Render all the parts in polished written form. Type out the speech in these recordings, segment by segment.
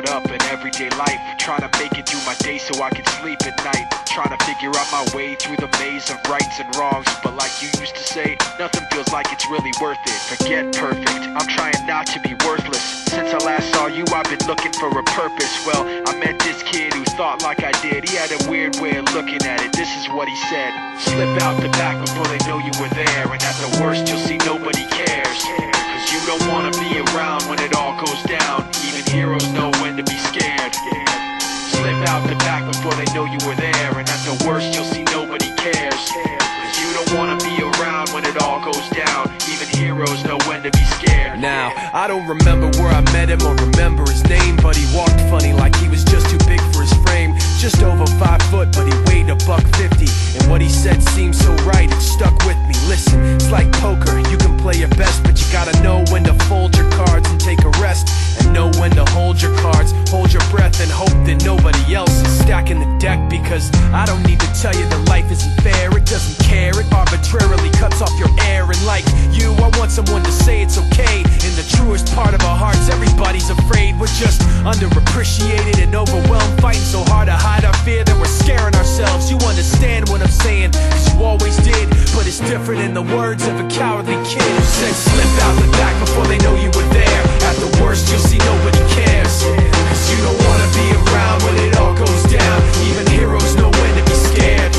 caught up in everyday life, trying to make it through my day so I can sleep at night, trying to figure out my way through the maze of rights and wrongs. But like you used to say, nothing feels like it's really worth it. Forget perfect, I'm trying not to be worthless. Since I last saw you, I've been looking for a purpose. Well, I met this kid who thought like I did. He had a weird way of looking at it. This is what he said: slip out the back before they know you were there, and at the worst you'll see nobody cares. Cause you don't wanna be around when it all goes down. Even heroes know when to be scared. Slip out the back before they know you were there, and at the worst you'll see nobody cares. Cause you don't wanna be around when it all goes down. Even heroes know when to be scared. Now, I don't remember where I met him or remember his name, but he walked funny like he was just too big for his frame. Just over 5 foot, but he weighed $150. And what he said seemed so right, it stuck with me. Listen, it's like poker, you can play your best, but you gotta know when to fold your cards and take a rest, and know when to hold your cards, hold your breath, and hope that nobody else is stacking the deck. Because I don't need to tell you that life isn't fair. It doesn't care, it arbitrarily cuts off your air. And like you, I want someone to say it's okay. In the truest part of our hearts, everybody's afraid. We're just underappreciated and overwhelmed, fighting so hard to hide our fear that we're scaring ourselves. You understand what I'm saying, cause you always did. But it's different in the words of a cowardly kid who said, slip out the back before they know you were there. At the worst you'll see nobody cares. Cause you don't wanna be around when it all goes down. Even heroes know when to be scared.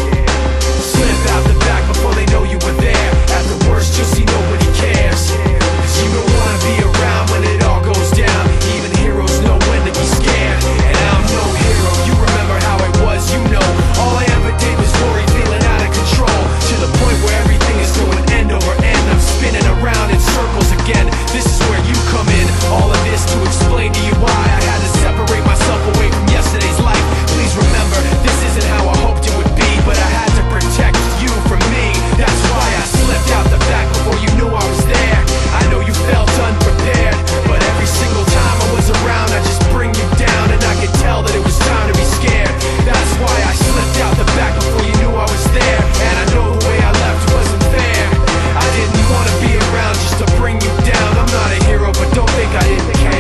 Slip out the back before they know you were there. At the worst you'll see nobody cares. Cause you don't wanna be around when it all goes down. Even heroes know when to be scared. And I'm no hero, you remember how it was, you know. All I ever did was worry, feeling out of control, to the point where everything is going end over end. I'm spinning around in circles again. This is where you come in. All of this to explain to you why I had to separate myself away from yesterday's life. Please remember, this isn't how I hoped it would be, but I had to protect you from me. That's why I slipped out the back before you knew I was there. I know you felt unprepared, but every single time I was around, I just bring you down, and I could tell that it was time to be scared. That's why I slipped out the back before you knew I was there. And I know the way I left wasn't fair. I didn't want to be around just to bring you down. I'm not a hero, but don't think I didn't care.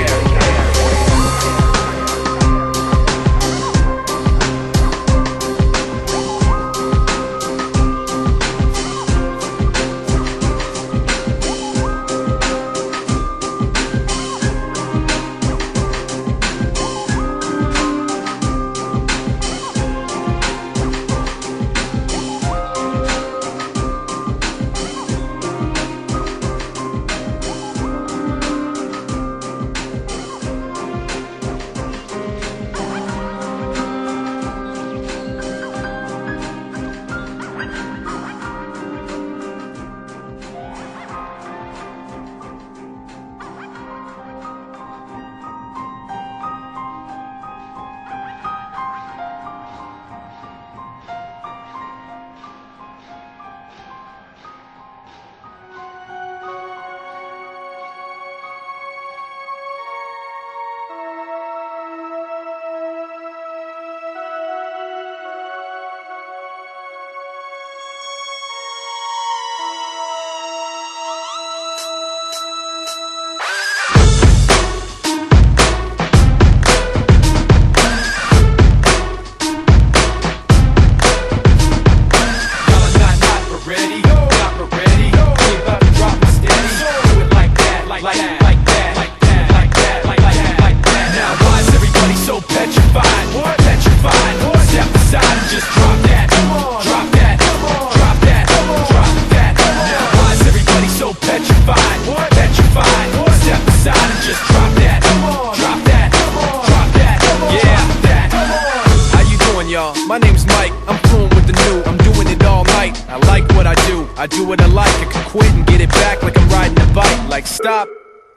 My name's Mike, I'm fluent with the new, I'm doing it all night. I like what I do what I like. I could quit and get it back like I'm riding a bike. Like stop,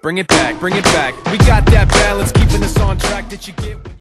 bring it back, bring it back. We got that balance keeping us on track that you get.